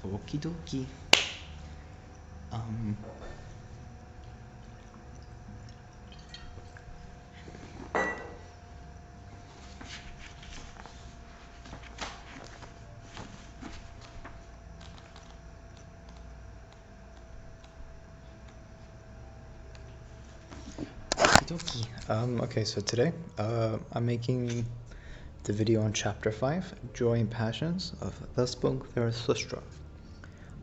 Okie dokie. Um, Okie dokie. Okay, so today I'm making the video on Chapter 5, Joy and Passions of Thus Spoke Zarathustra.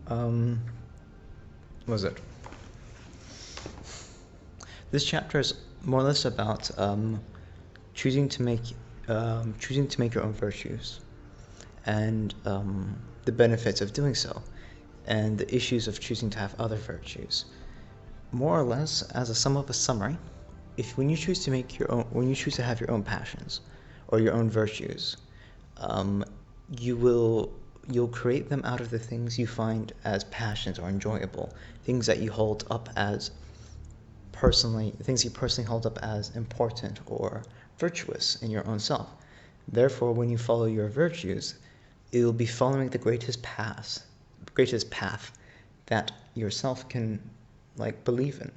What was it? This chapter is more or less about choosing to make your own virtues, and the benefits of doing so, and the issues of choosing to have other virtues. More or less, as a sum of a summary, when you choose to have your own passions or your own virtues, you'll create them out of the things you find as passions or enjoyable, things that you hold up as things you personally hold up as important or virtuous in your own self. Therefore, when you follow your virtues, you'll be following the greatest path that yourself can believe in.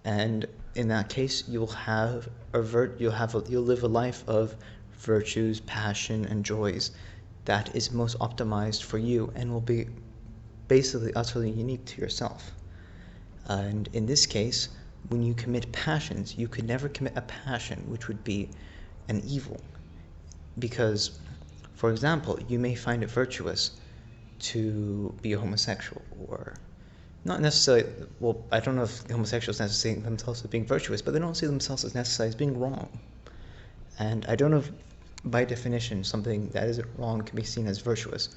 And in that case, you'll live a life of virtues, passion, and joys that is most optimized for you and will be basically utterly unique to yourself. And in this case, when you commit passions, you could never commit a passion which would be an evil. Because, for example, you may find it virtuous to be a homosexual, or not necessarily, well, I don't know if homosexuals necessarily see themselves as being virtuous, but they don't see themselves as necessarily as being wrong. And I don't know if, by definition, something that isn't wrong can be seen as virtuous.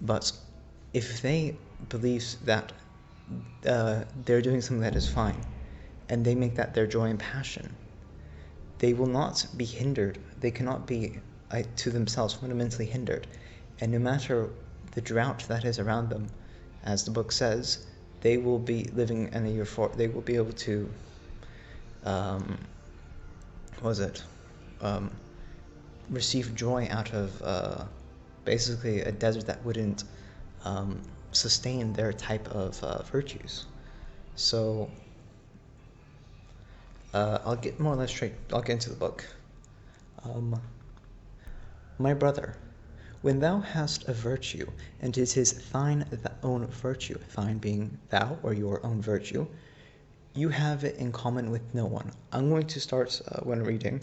But if they believe that they're doing something that is fine, and they make that their joy and passion, they will not be hindered. They cannot be, to themselves, fundamentally hindered. And no matter the drought that is around them, as the book says, they will be living in a year for. They will be able to, receive joy out of basically a desert that wouldn't sustain their type of virtues. So I'll get more or less straight. I'll get into the book. My brother, when thou hast a virtue, and it is thine own virtue, thine being thou or your own virtue, you have it in common with no one. I'm going to start, when reading,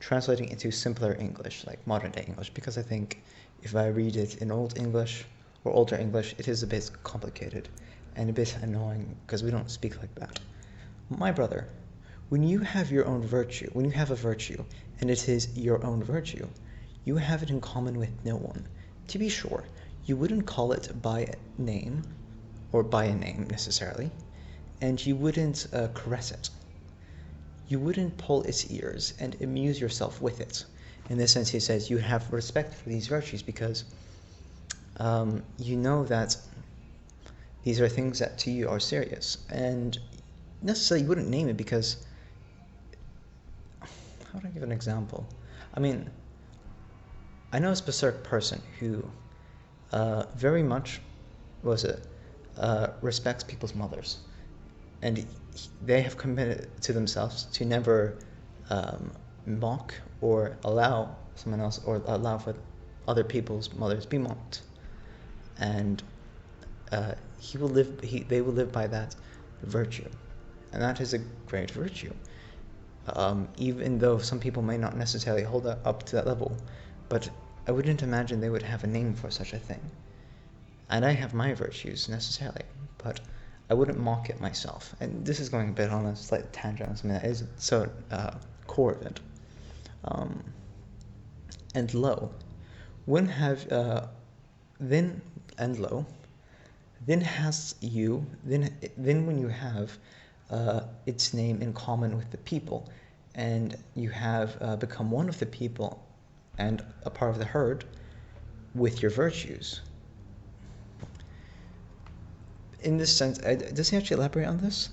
translating into simpler English, like modern day English, because I think if I read it in Old English or older English, it is a bit complicated and a bit annoying because we don't speak like that. My brother, when you have a virtue, and it is your own virtue, you have it in common with no one. To be sure, you wouldn't call it by a name necessarily, and you wouldn't caress it. You wouldn't pull its ears and amuse yourself with it. In this sense, he says you have respect for these virtues because you know that these are things that to you are serious. And necessarily you wouldn't name it because, how would I give an example? I mean, I know a specific person who very much respects people's mothers, and they have committed to themselves to never mock or allow someone else or allow for other people's mothers be mocked, and they will live by that virtue, and that is a great virtue. Even though some people may not necessarily hold up to that level, but I wouldn't imagine they would have a name for such a thing. And I have my virtues necessarily, but I wouldn't mock it myself. And this is going a bit on a slight tangent on something that is so core of it. And lo, when when you have its name in common with the people, and you have become one of the people and a part of the herd with your virtues. In this sense, does he actually elaborate on this?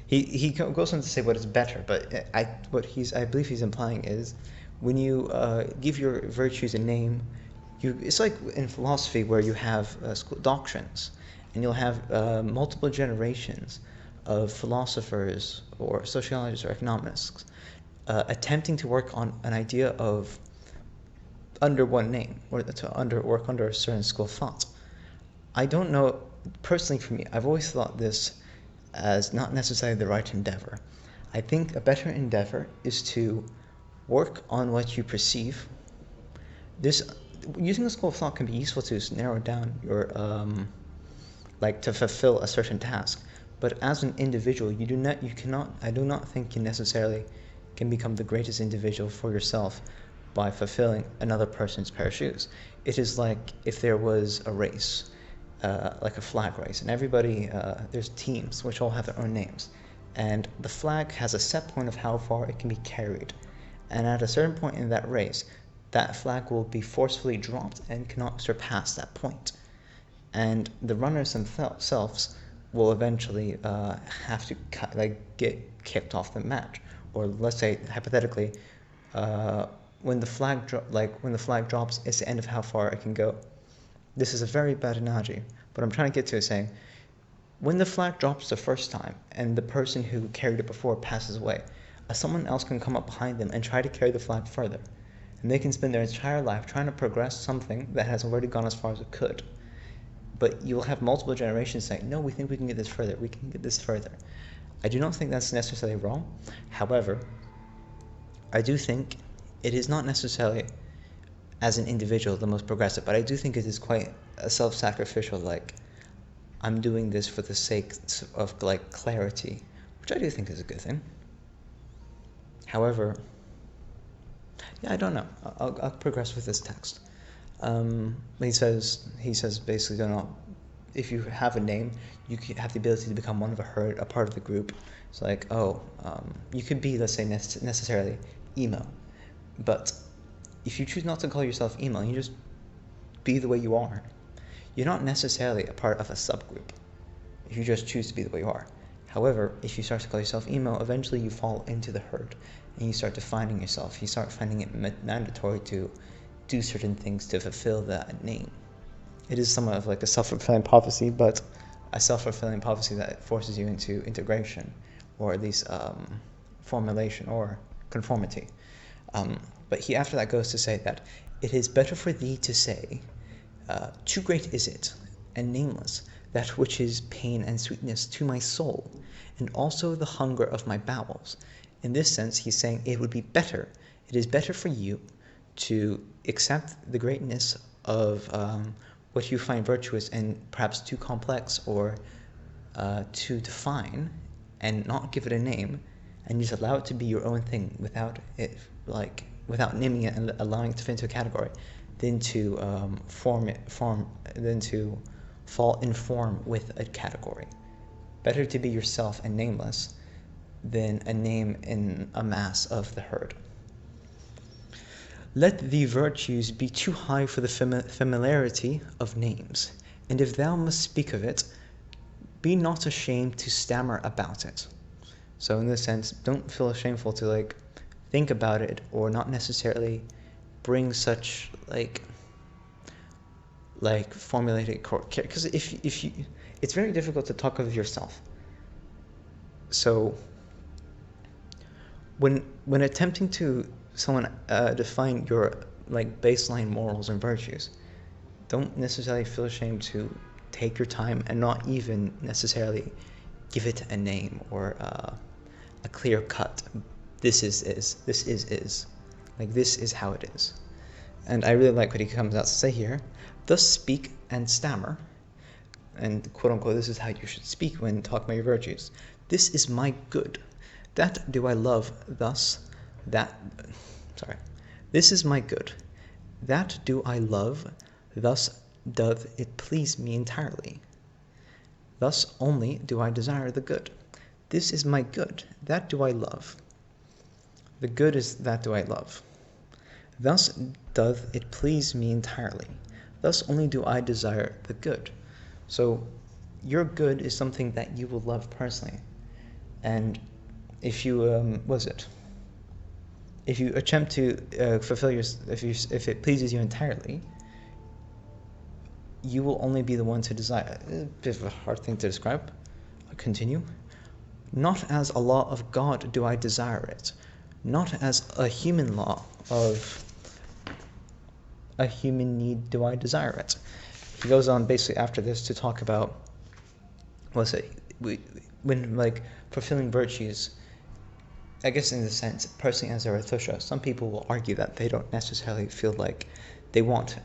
He goes on to say what is better, but I believe he's implying is when you give your virtues a name, It's like in philosophy where you have school doctrines, and you'll have multiple generations of philosophers or sociologists or economists attempting to work on an idea of under one name, or to work under a certain school of thought. I don't know, personally for me, I've always thought this as not necessarily the right endeavor. I think a better endeavor is to work on what you perceive. Using a school of thought can be useful to narrow down your like to fulfill a certain task. But as an individual, I do not think you necessarily can become the greatest individual for yourself by fulfilling another person's pair of shoes. It is like if there was a race, like a flag race, and everybody, there's teams which all have their own names, and the flag has a set point of how far it can be carried, and at a certain point in that race, that flag will be forcefully dropped and cannot surpass that point. And the runners themselves will eventually have to get kicked off the match. Or let's say hypothetically, when the flag drops, it's the end of how far it can go. This is a very bad analogy, but I'm trying to get to is saying, when the flag drops the first time and the person who carried it before passes away, someone else can come up behind them and try to carry the flag further. And they can spend their entire life trying to progress something that has already gone as far as it could. But you will have multiple generations saying, no, we think we can get this further, we can get this further. I do not think that's necessarily wrong. However, I do think it is not necessarily, as an individual, the most progressive, but I do think it is quite a self-sacrificial, like, I'm doing this for the sake of, like, clarity, which I do think is a good thing. However, yeah, I don't know. I'll progress with this text. He says basically, if you have a name, you have the ability to become one of a herd, a part of the group. It's like, you could be, let's say, necessarily emo, but if you choose not to call yourself emo, you just be the way you are. You're not necessarily a part of a subgroup if you just choose to be the way you are. However, if you start to call yourself emo, eventually you fall into the herd and you start defining yourself. You start finding it mandatory to do certain things to fulfill that name. It is somewhat of like a self-fulfilling prophecy, but a self-fulfilling prophecy that forces you into integration, or at least formulation or conformity. But he after that goes to say that it is better for thee to say, too great is it, and nameless, that which is pain and sweetness to my soul, and also the hunger of my bowels. In this sense, he's saying it is better for you to accept the greatness of what you find virtuous and perhaps too complex or to define, and not give it a name, and just allow it to be your own thing without naming it and allowing it to fit into a category, than to fall in form with a category. Better to be yourself and nameless than a name in a mass of the herd. Let the virtues be too high for the familiarity of names, and if thou must speak of it, be not ashamed to stammer about it. So in this sense, don't feel shameful to think about it, or not necessarily bring such formulated, because if you, it's very difficult to talk of yourself. So when attempting to define your baseline morals and virtues, don't necessarily feel ashamed to take your time and not even necessarily give it a name or a clear cut. This is how it is. And I really like what he comes out to say here. Thus speak and stammer, and quote unquote, this is how you should speak when talking about your virtues. This is my good. That do I love thus, this is my good. That do I love, thus doth it please me entirely. Thus only do I desire the good. This is my good. That do I love. The good is that do I love. Thus doth it please me entirely. Thus only do I desire the good. So your good is something that you will love personally. And if you, if you attempt to fulfill if it pleases you entirely, you will only be the one to desire. A bit of a hard thing to describe. I'll continue. Not as a law of God do I desire it, not as a human law of a human need do I desire it. He goes on basically after this to talk about, when like fulfilling virtues, I guess in the sense, personally as Zarathustra, some people will argue that they don't necessarily feel like they want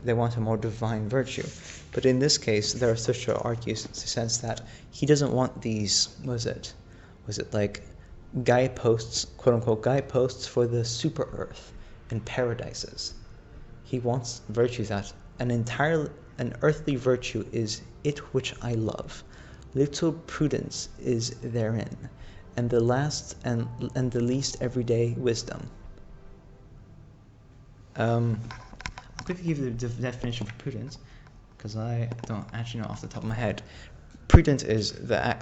they want a more divine virtue. But in this case, Zarathustra argues in the sense that he doesn't want these, like guideposts, quote unquote, guideposts for the super earth and paradises. He wants virtue that an earthly virtue is it which I love. Little prudence is therein, and the last and the least everyday wisdom. I'll quickly give you the definition for prudence, because I don't actually know off the top of my head. Prudent is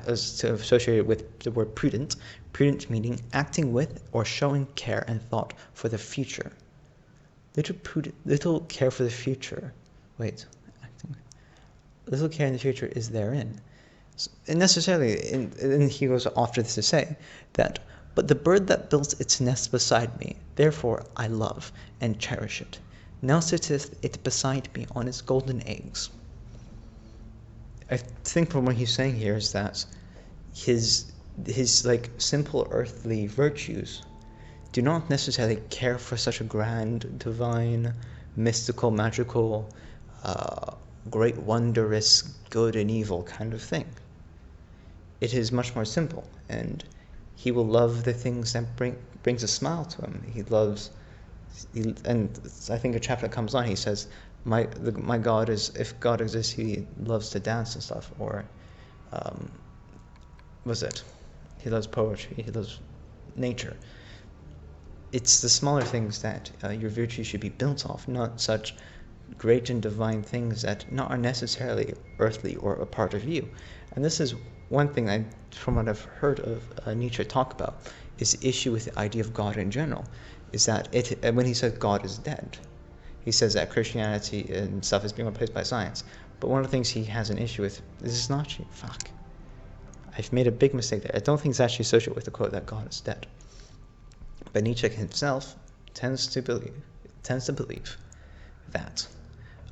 associated with the word prudent. Prudent meaning acting with or showing care and thought for the future. Little care for the future. Little care in the future is therein. And necessarily, and he goes after this to say that, but the bird that builds its nest beside me, therefore I love and cherish it. Now sitteth it beside me on its golden eggs. I think from what he's saying here is that his like simple earthly virtues do not necessarily care for such a grand, divine, mystical, magical, great, wondrous, good and evil kind of thing. It is much more simple, and he will love the things that brings a smile to him. And I think a chapter that comes on, he says, my God is, if God exists, he loves to dance and stuff, or he loves poetry, he loves nature. It's the smaller things that your virtue should be built off, not such great and divine things that are necessarily earthly or a part of you. And this is one thing from what I've heard of Nietzsche talk about, is the issue with the idea of God in general, is that when he says God is dead, he says that Christianity and stuff is being replaced by science. But one of the things he has an issue with, this is not actually, I've made a big mistake there. I don't think it's actually associated with the quote that God is dead. But Nietzsche himself tends to believe that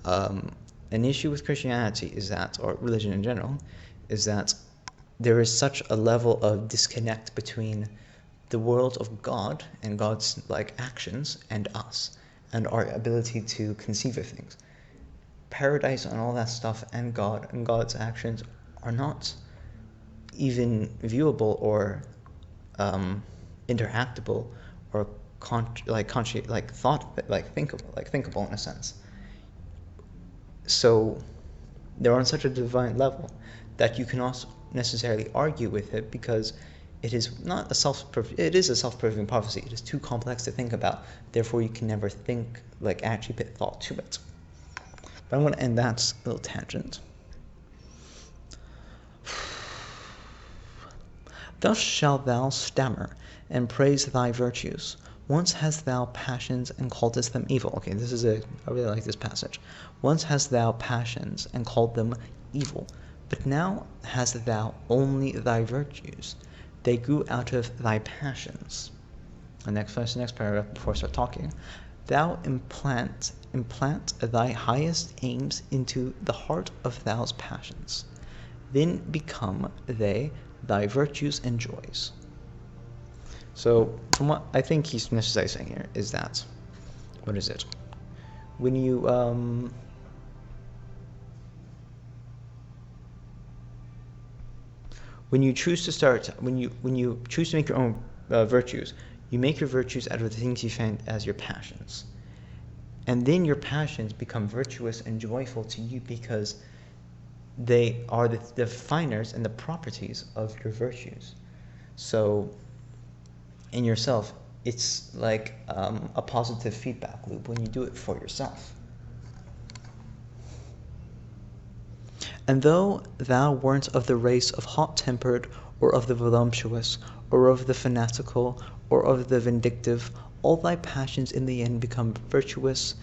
an issue with Christianity is that, or religion in general, is that there is such a level of disconnect between the world of God and God's actions and us and our ability to conceive of things. Paradise and all that stuff and God and God's actions are not even viewable or interactable or thinkable in a sense. So they're on such a divine level that you cannot necessarily argue with it, because it is a self-proving prophecy. It is too complex to think about. Therefore, you can never actually put thought to it. But I'm going to end that little tangent. Thus shalt thou stammer and praise thy virtues. Once hast thou passions and calledst them evil. Okay, I really like this passage. Once hast thou passions and called them evil, but now hast thou only thy virtues. They grew out of thy passions. The next paragraph before I start talking. Thou implant thy highest aims into the heart of thou's passions. Then become they thy virtues and joys. So, from what I think he's necessarily saying here is that, when you choose to make your own virtues, you make your virtues out of the things you find as your passions. And then your passions become virtuous and joyful to you because they are the definers and the properties of your virtues. So, in yourself, it's like a positive feedback loop when you do it for yourself. And though thou weren't of the race of hot-tempered, or of the voluptuous, or of the fanatical, or of the vindictive, all thy passions in the end become virtuous,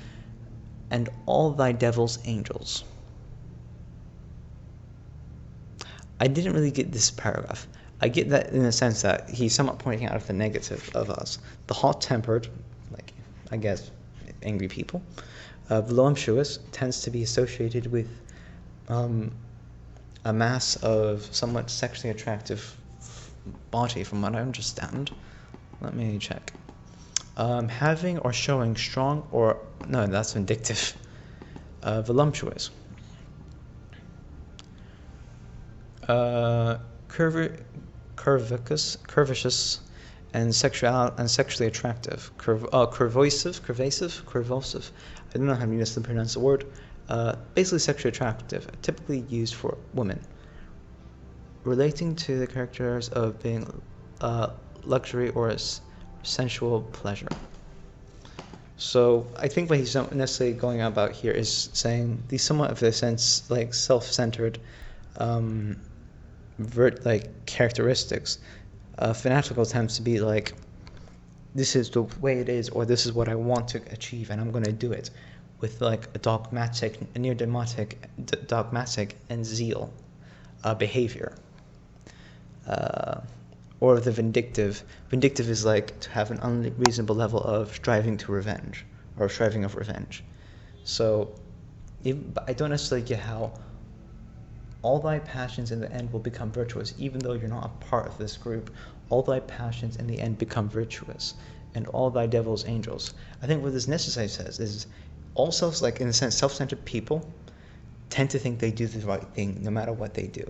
and all thy devils angels. I didn't really get this paragraph. I get that in the sense that he's somewhat pointing out the negative of us. The hot-tempered, like, I guess, angry people, voluptuous tends to be associated with a mass of somewhat sexually attractive body, from what I understand. Let me check. Having or showing strong or... No, that's vindictive. Voluptuous. Curvaceous, and sexually attractive. Curvosive. I don't know how to pronounce the word. Basically sexually attractive, typically used for women. Relating to the characters of being luxury or sensual pleasure. So I think what he's not necessarily going about here is saying these somewhat of a sense like self-centered characteristics. Fanatical tends to be like, this is the way it is, or this is what I want to achieve, and I'm going to do it, with like a dogmatic and zeal behavior. Or the vindictive. Vindictive is like to have an unreasonable level of striving of revenge. So I don't necessarily get how all thy passions in the end will become virtuous, even though you're not a part of this group. All thy passions in the end become virtuous, and all thy devils angels. I think what this necessarily says is all in a sense, self-centered people tend to think they do the right thing no matter what they do.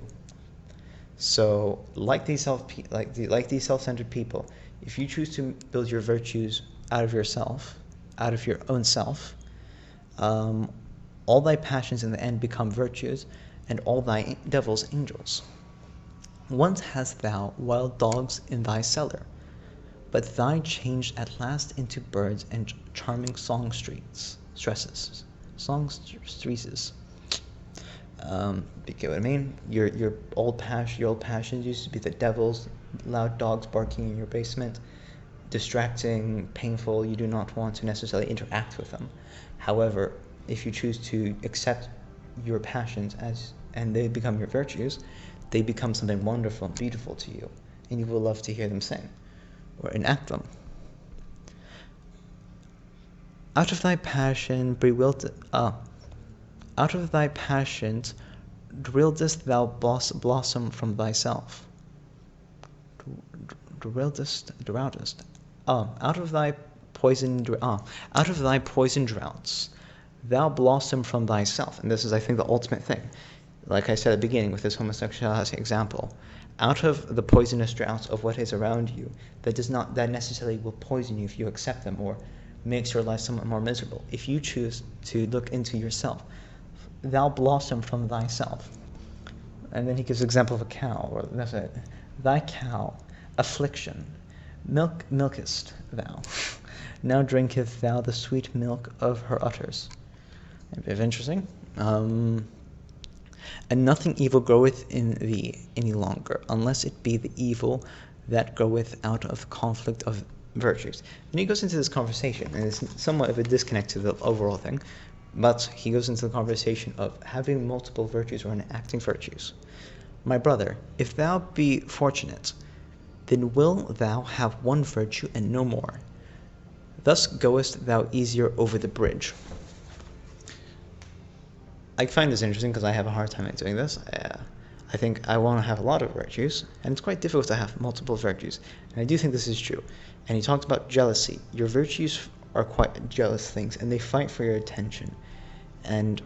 So, like these self-centered people, if you choose to build your virtues out of yourself, out of your own self, all thy passions in the end become virtues, and all thy devils angels. Once hast thou wild dogs in thy cellar, but thine changed at last into birds and charming songstresses. You get what I mean? Your old passions used to be the devils, loud dogs barking in your basement, distracting, painful. You do not want to necessarily interact with them. However, if you choose to accept your passions and they become your virtues, they become something wonderful and beautiful to you, and you will love to hear them sing or enact them. Out of thy passions drillest thou blossom from thyself. Out of thy poison droughts thou blossom from thyself. And this is, I think, the ultimate thing. Like I said at the beginning with this homosexuality example, out of the poisonous droughts of what is around you, that necessarily will poison you if you accept them, or makes your life somewhat more miserable. If you choose to look into yourself, thou blossom from thyself. And then he gives an example of a cow, or that's it. Thy cow, affliction, milkest thou. Now drinketh thou the sweet milk of her udders. A bit of interesting. And nothing evil groweth in thee any longer, unless it be the evil that groweth out of conflict of virtues. And he goes into this conversation, and it's somewhat of a disconnect to the overall thing, but he goes into the conversation of having multiple virtues or enacting virtues. My brother, if thou be fortunate, then will thou have one virtue and no more. Thus goest thou easier over the bridge. I find this interesting because I have a hard time at doing this. I think I want to have a lot of virtues, and it's quite difficult to have multiple virtues. And I do think this is true. And he talked about jealousy. Your virtues are quite jealous things, and they fight for your attention. And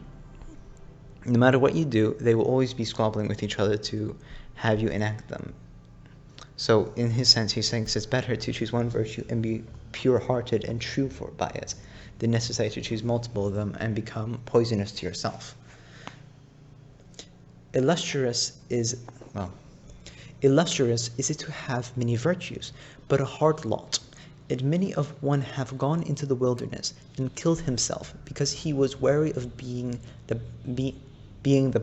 no matter what you do, they will always be squabbling with each other to have you enact them. So in his sense, he thinks it's better to choose one virtue and be pure-hearted and true by it than necessary to choose multiple of them and become poisonous to yourself. Illustrious is it to have many virtues, but a hard lot. And many of one have gone into the wilderness and killed himself, because he was weary of being the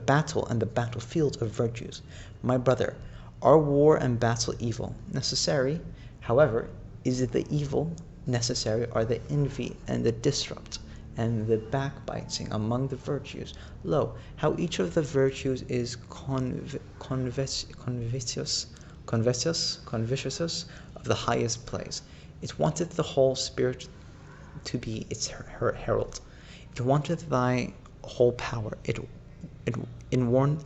battle and the battlefield of virtues. My brother, are war and battle evil? Necessary. However, is it the evil necessary are the envy and the disrupt and the backbiting among the virtues. Lo, how each of the virtues is convictus of the highest place. It wanted the whole spirit to be its herald. It wanted thy whole power. It inborn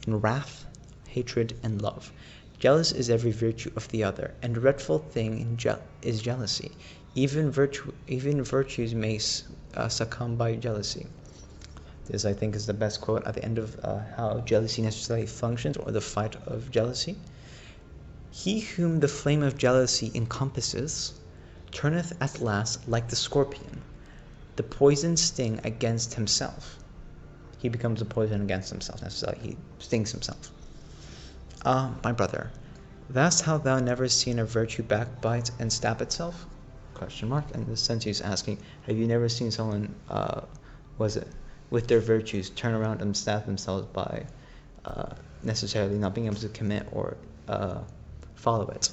in wrath, hatred, and love. Jealous is every virtue of the other, and dreadful thing is jealousy. Even virtues may succumb by jealousy. This, I think, is the best quote at the end of how jealousy necessarily functions, or the fight of jealousy. He whom the flame of jealousy encompasses turneth at last like the scorpion, the poison sting against himself. He becomes a poison against himself, necessarily. He stings himself. My brother, thus hast thou never seen a virtue backbite and stab itself? ? And the sense he's asking, have you never seen someone, with their virtues, turn around and stab themselves by necessarily not being able to commit or follow it?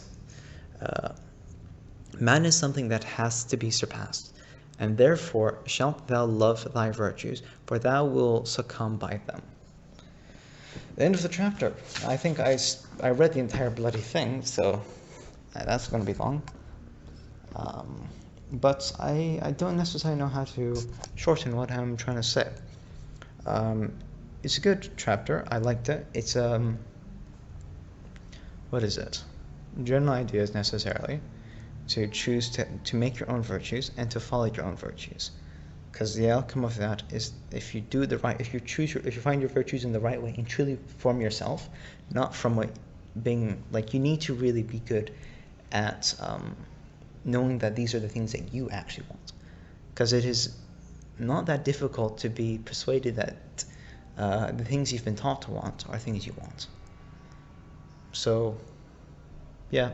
Man is something that has to be surpassed, and therefore shalt thou love thy virtues, for thou wilt succumb by them. The end of the chapter. I think I read the entire bloody thing, so that's going to be long. But I don't necessarily know how to shorten what I'm trying to say. It's a good chapter. I liked it. It's what is it? General ideas necessarily to choose to make your own virtues and to follow your own virtues. Because the outcome of that is, if you find your virtues in the right way and truly form yourself, not from being like, you need to really be good at knowing that these are the things that you actually want. Because it is not that difficult to be persuaded that the things you've been taught to want are things you want. So, yeah.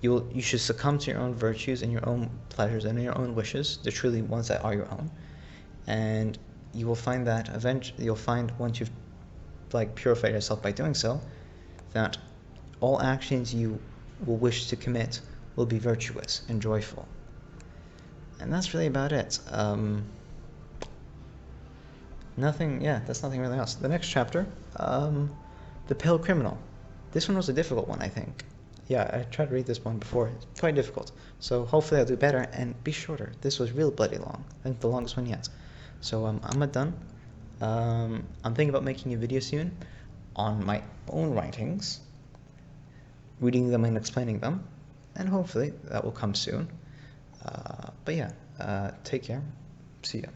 You should succumb to your own virtues and your own pleasures and your own wishes, the truly ones that are your own, and you will find that eventually once you've purified yourself by doing so, that all actions you will wish to commit will be virtuous and joyful. And that's really about it. That's nothing really else. The next chapter, The Pale Criminal. This one was a difficult one, I think. Yeah, I tried to read this one before. It's quite difficult. So hopefully I'll do better and be shorter. This was real bloody long. I think the longest one yet. So I'm done. I'm thinking about making a video soon on my own writings, reading them and explaining them, and hopefully that will come soon. But yeah, take care. See ya.